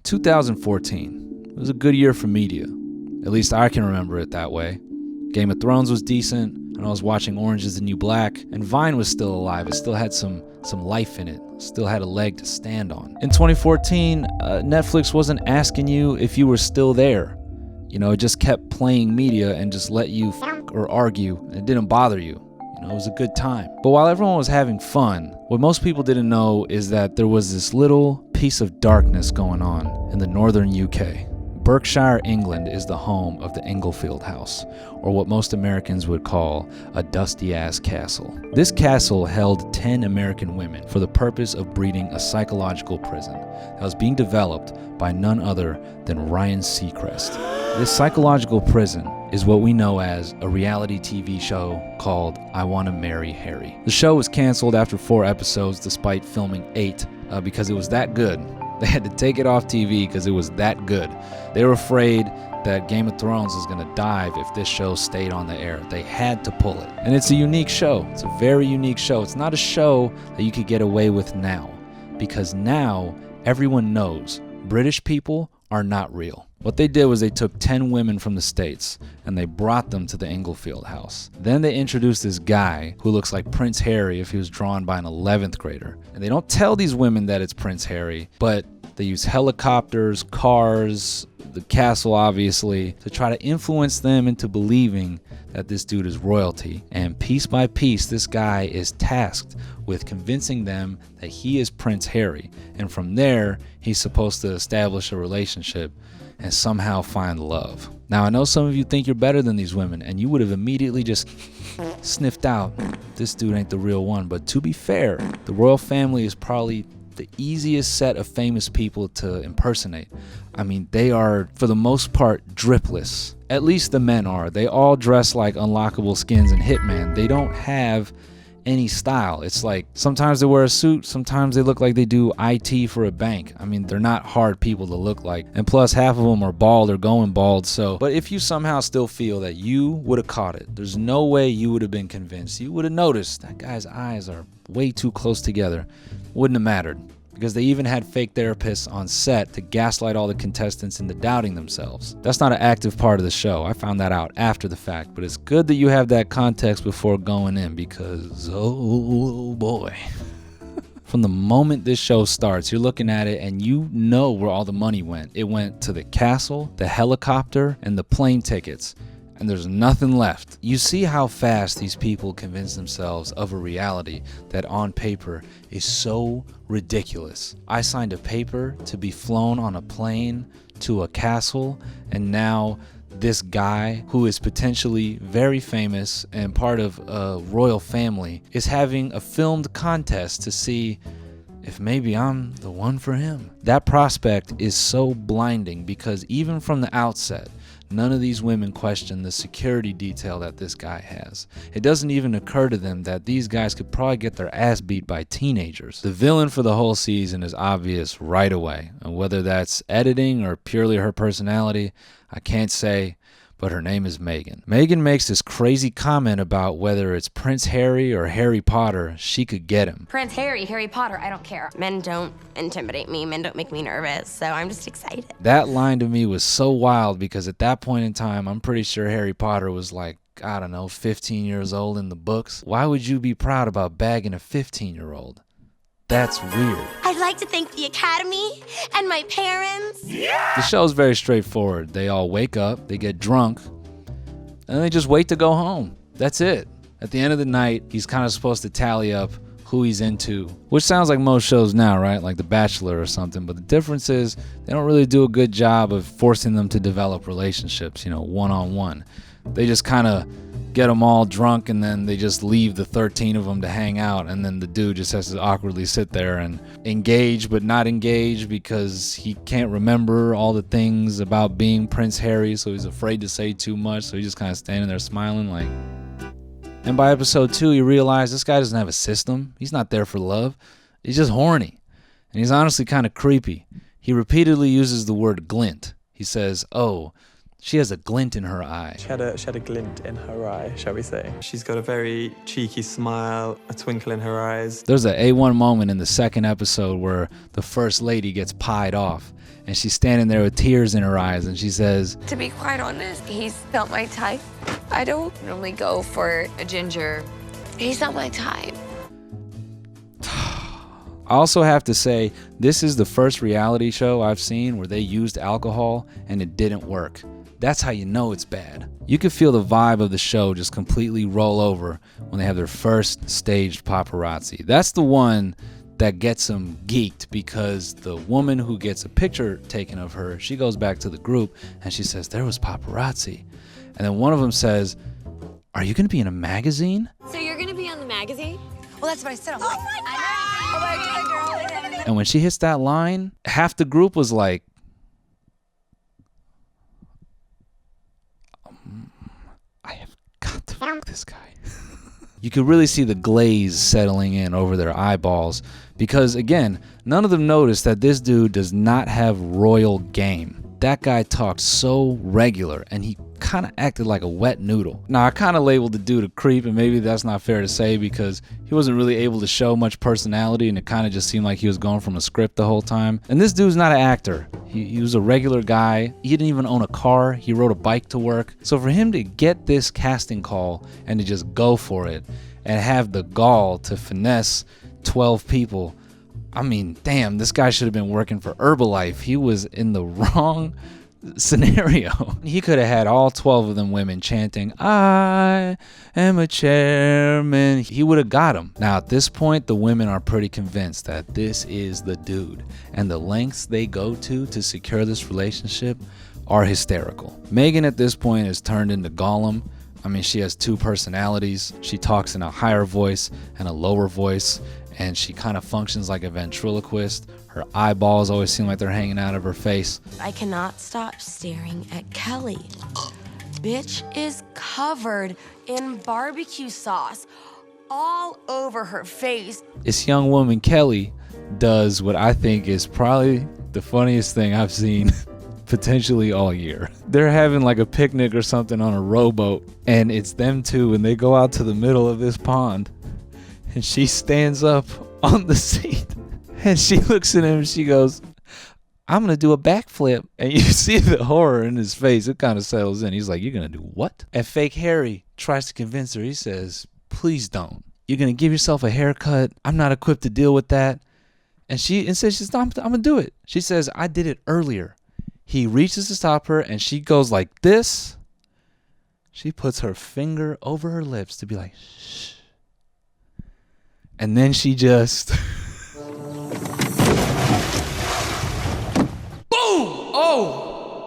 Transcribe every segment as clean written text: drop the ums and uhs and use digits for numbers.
2014. It was a good year for media. At least I can remember it that way. Game of Thrones was decent, and I was watching Orange is the New Black, and Vine was still alive. It still had some life in it. Still had a leg to stand on. In 2014, Netflix wasn't asking you if you were still there. You know, it just kept playing media and just let you or argue, and it didn't bother you. You know, it was a good time. But while everyone was having fun, what most people didn't know is that there was this little piece of darkness going on in the northern UK. Berkshire, England is the home of the Englefield House, or what most Americans would call a dusty-ass castle. This castle held 10 American women for the purpose of breeding a psychological prison that was being developed by none other than Ryan Seacrest. This psychological prison is what we know as a reality TV show called I Want to Marry Harry. The show was canceled after 4 episodes despite filming 8 because it was that good. They had to take it off TV because it was that good. They were afraid that Game of Thrones was going to dive if this show stayed on the air. They had to pull it. And it's a unique show. It's a very unique show. It's not a show that you could get away with now, because now everyone knows British people are not real. What they did was they took 10 women from the States and they brought them to the Englefield House. Then they introduced this guy who looks like Prince Harry if he was drawn by an 11th grader. And they don't tell these women that it's Prince Harry, but they use helicopters, cars, the castle obviously, to try to influence them into believing that this dude is royalty. And piece by piece, this guy is tasked with convincing them that he is Prince Harry. And from there, he's supposed to establish a relationship and somehow find love. Now, I know some of you think you're better than these women, and you would have immediately just sniffed out, this dude ain't the real one. But to be fair, the royal family is probably the easiest set of famous people to impersonate. I mean, they are, for the most part, dripless. At least the men are. They all dress like Unlockable Skins and Hitman. They don't have any style. It's like sometimes they wear a suit, sometimes they look like they do IT for a bank. I mean, they're not hard people to look like. And plus, half of them are bald or going bald. So, but if you somehow still feel that you would have caught it, there's no way you would have been convinced. You would have noticed that guy's eyes are way too close together. Wouldn't have mattered, because they even had fake therapists on set to gaslight all the contestants into doubting themselves. That's not an active part of the show. I found that out after the fact, but it's good that you have that context before going in, because oh boy. From the moment this show starts, you're looking at it and you know where all the money went. It went to the castle, the helicopter, and the plane tickets. And there's nothing left. You see how fast these people convince themselves of a reality that on paper is so ridiculous. I signed a paper to be flown on a plane to a castle, and now this guy, who is potentially very famous and part of a royal family, is having a filmed contest to see if maybe I'm the one for him. That prospect is so blinding because even from the outset, none of these women question the security detail that this guy has. It doesn't even occur to them that these guys could probably get their ass beat by teenagers. The villain for the whole season is obvious right away, and whether that's editing or purely her personality, I can't say, but her name is Megan. Megan makes this crazy comment about whether it's Prince Harry or Harry Potter, she could get him. Prince Harry, Harry Potter, I don't care. Men don't intimidate me, men don't make me nervous, so I'm just excited. That line to me was so wild because at that point in time, I'm pretty sure Harry Potter was like, I don't know, 15 years old in the books. Why would you be proud about bagging a 15-year-old? That's weird. I'd like to thank the Academy and my parents. Yeah! The show's very straightforward. They all wake up, they get drunk, and they just wait to go home. That's it. At the end of the night, he's kind of supposed to tally up who he's into, which sounds like most shows now, right? Like The Bachelor or something. But the difference is they don't really do a good job of forcing them to develop relationships, you know, one-on-one. They just kind of get them all drunk, and then they just leave the 13 of them to hang out, and then the dude just has to awkwardly sit there and engage but not engage because he can't remember all the things about being Prince Harry, so he's afraid to say too much, so he's just kind of standing there smiling like. And by episode 2, you realize this guy doesn't have a system. He's not there for love. He's just horny, and he's honestly kind of creepy. He repeatedly uses the word glint. He says, oh, She has a glint in her eye. She had a glint in her eye, shall we say. She's got a very cheeky smile, a twinkle in her eyes. There's an A1 moment in the second episode where the first lady gets pied off, and she's standing there with tears in her eyes, and she says, To be quite honest, he's not my type. I don't normally go for a ginger. He's not my type. I also have to say, this is the first reality show I've seen where they used alcohol and it didn't work. That's how you know it's bad. You can feel the vibe of the show just completely roll over when they have their first staged paparazzi. That's the one that gets them geeked, because the woman who gets a picture taken of her, she goes back to the group and she says, there was paparazzi. And then one of them says, are you gonna be in a magazine? So you're gonna be on the magazine? Well, that's what I said. Oh my God! Oh my God, girl. And when she hits that line, half the group was like, I have got to fuck this guy. You could really see the glaze settling in over their eyeballs, because again, none of them noticed that this dude does not have royal game. That guy talked so regular, and he kind of acted like a wet noodle. Now, I kind of labeled the dude a creep, and maybe that's not fair to say, because he wasn't really able to show much personality, and it kind of just seemed like he was going from a script the whole time. And this dude's not an actor. He was a regular guy. He didn't even own a car. He rode a bike to work. So for him to get this casting call and to just go for it and have the gall to finesse 12 people, I mean, damn, this guy should have been working for Herbalife. He was in the wrong scenario. He could have had all 12 of them women chanting, I am a chairman. He would have got them. Now, at this point, the women are pretty convinced that this is the dude, and the lengths they go to secure this relationship are hysterical. Megan at this point is turned into Gollum. I mean, she has two personalities. She talks in a higher voice and a lower voice, and she kind of functions like a ventriloquist. Her eyeballs always seem like they're hanging out of her face. I cannot stop staring at Kelly. Bitch is covered in barbecue sauce all over her face. This young woman, Kelly, does what I think is probably the funniest thing I've seen potentially all year. They're having like a picnic or something on a rowboat, and it's them two, and they go out to the middle of this pond, and she stands up on the seat, and she looks at him and she goes, I'm gonna do a backflip. And you see the horror in his face. It kind of settles in. He's like, you're gonna do what? And fake Harry tries to convince her. He says, please don't. You're gonna give yourself a haircut. I'm not equipped to deal with that. And she says, I'm gonna do it. She says, I did it earlier. He reaches to stop her, and she goes like this. She puts her finger over her lips to be like, shh. And then she just boom!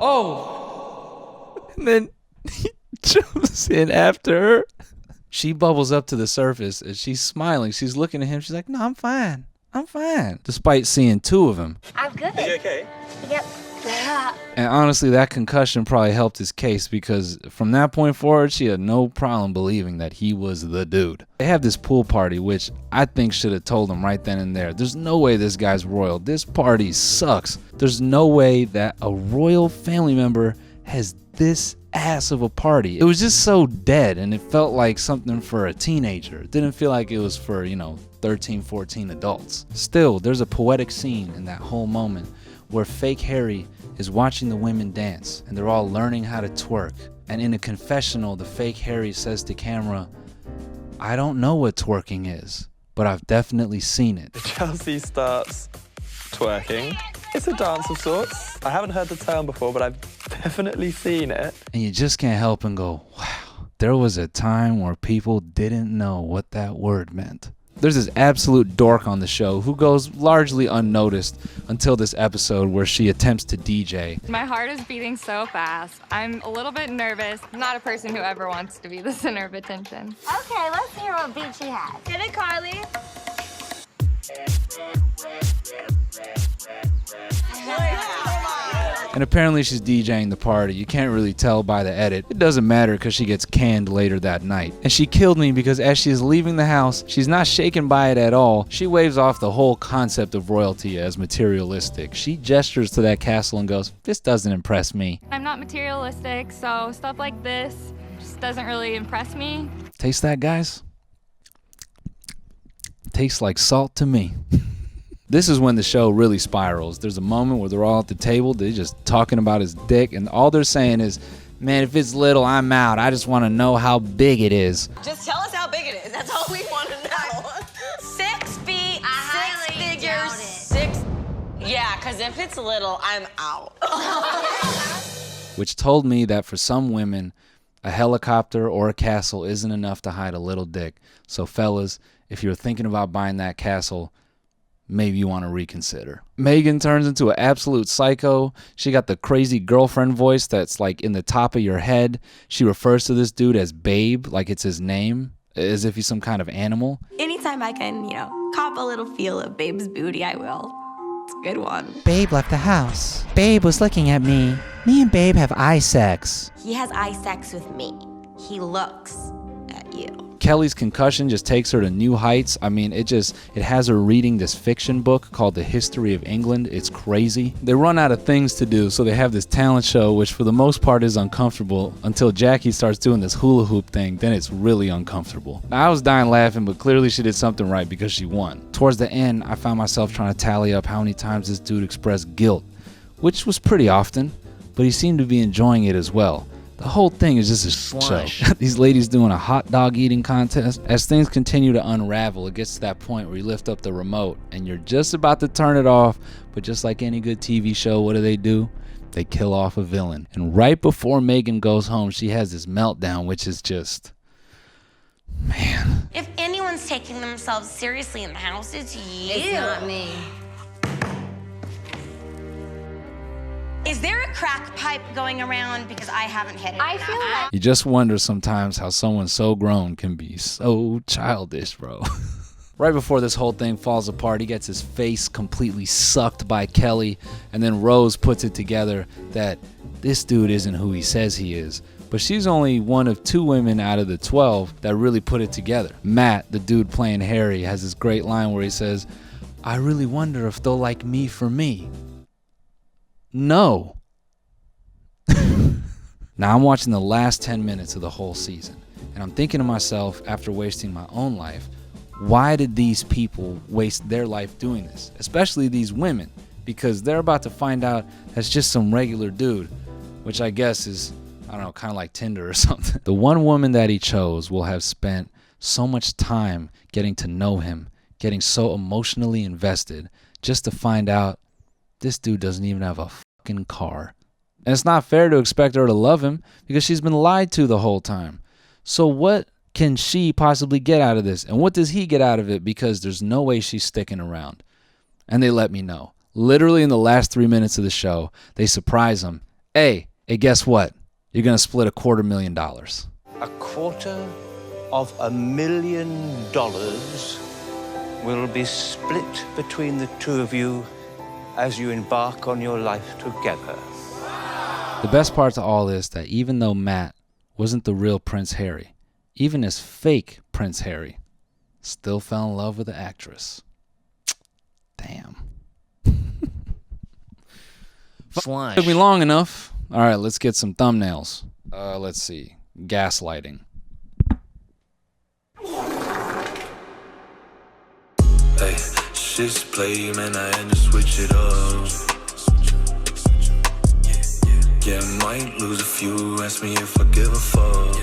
Oh! And then he jumps in after her. She bubbles up to the surface, and she's smiling. She's looking at him. She's like, no, I'm fine. Despite seeing two of them. I'm good. Are you okay? Yep. And honestly, that concussion probably helped his case, because from that point forward, she had no problem believing that he was the dude. They have this pool party, which I think should have told him right then and there. There's no way this guy's royal. This party sucks. There's no way that a royal family member has this ass of a party. It was just so dead, and it felt like something for a teenager. It didn't feel like it was for, 13, 14 adults. Still, there's a poetic scene in that whole moment where fake Harry is watching the women dance, and they're all learning how to twerk. And in a confessional, the fake Harry says to camera, I don't know what twerking is, but I've definitely seen it. Chelsea starts twerking. It's a dance of sorts. I haven't heard the term before, but I've definitely seen it. And you just can't help and go, wow, there was a time where people didn't know what that word meant. There's this absolute dork on the show who goes largely unnoticed until this episode where she attempts to DJ. My heart is beating so fast. I'm a little bit nervous. I'm not a person who ever wants to be the center of attention. Okay, let's hear what beat she has. Get it, Carly. And apparently she's DJing the party. You can't really tell by the edit. It doesn't matter because she gets canned later that night. And she killed me because as she is leaving the house, she's not shaken by it at all. She waves off the whole concept of royalty as materialistic. She gestures to that castle and goes, "This doesn't impress me." I'm not materialistic, so stuff like this just doesn't really impress me. Taste that, guys? Tastes like salt to me. This is when the show really spirals. There's a moment where they're all at the table, they're just talking about his dick, and all they're saying is, "Man, if it's little, I'm out. I just want to know how big it is." Just tell us how big it is. That's all we want to know. 6 feet, I 6 highly figures, doubt it. 6. Yeah, because if it's little, I'm out. Which told me that for some women, a helicopter or a castle isn't enough to hide a little dick. So fellas, if you're thinking about buying that castle, maybe you want to reconsider. Megan turns into an absolute psycho. She got the crazy girlfriend voice that's like in the top of your head. She refers to this dude as Babe, like it's his name, as if he's some kind of animal. Anytime I can, cop a little feel of Babe's booty, I will. It's a good one. Babe left the house. Babe was looking at me. Me and Babe have eye sex. He has eye sex with me. He looks at you. Kelly's concussion just takes her to new heights. I mean, it has her reading this fiction book called The History of England. It's crazy. They run out of things to do, so they have this talent show, which for the most part is uncomfortable until Jackie starts doing this hula hoop thing. Then it's really uncomfortable. Now, I was dying laughing, but clearly she did something right because she won. Towards the end, I found myself trying to tally up how many times this dude expressed guilt, which was pretty often, but he seemed to be enjoying it as well. The whole thing is just a show. These ladies doing a hot dog eating contest. As things continue to unravel, it gets to that point where you lift up the remote and you're just about to turn it off, but just like any good TV show, what do? They kill off a villain. And right before Megan goes home, she has this meltdown, which is just, man. If anyone's taking themselves seriously in the house, it's you. It's not me. Is there a crack pipe going around? Because I haven't hit it. I feel like You just wonder sometimes how someone so grown can be so childish, bro. Right before this whole thing falls apart, he gets his face completely sucked by Kelly, and then Rose puts it together that this dude isn't who he says he is. But she's only one of 2 women out of the 12 that really put it together. Matt, the dude playing Harry, has this great line where he says, "I really wonder if they'll like me for me." No. Now I'm watching the last 10 minutes of the whole season, and I'm thinking to myself, after wasting my own life, why did these people waste their life doing this? Especially these women, because they're about to find out that's just some regular dude, which I guess is, I don't know, kind of like Tinder or something. The one woman that he chose will have spent so much time getting to know him, getting so emotionally invested, just to find out this dude doesn't even have a fucking car. And it's not fair to expect her to love him because she's been lied to the whole time. So what can she possibly get out of this? And what does he get out of it? Because there's no way she's sticking around. And they let me know. Literally in the last 3 minutes of the show, they surprise him. Hey, guess what? You're going to split $250,000. $250,000 will be split between the two of you as you embark on your life together. The best part to all is that even though Matt wasn't the real Prince Harry, even his fake Prince Harry still fell in love with the actress. Damn. Took me long enough. All right, let's get some thumbnails. Let's see. Gaslighting. Hey, shit's play, man, I had to switch it up. Yeah, might lose a few, ask me if I give a fuck.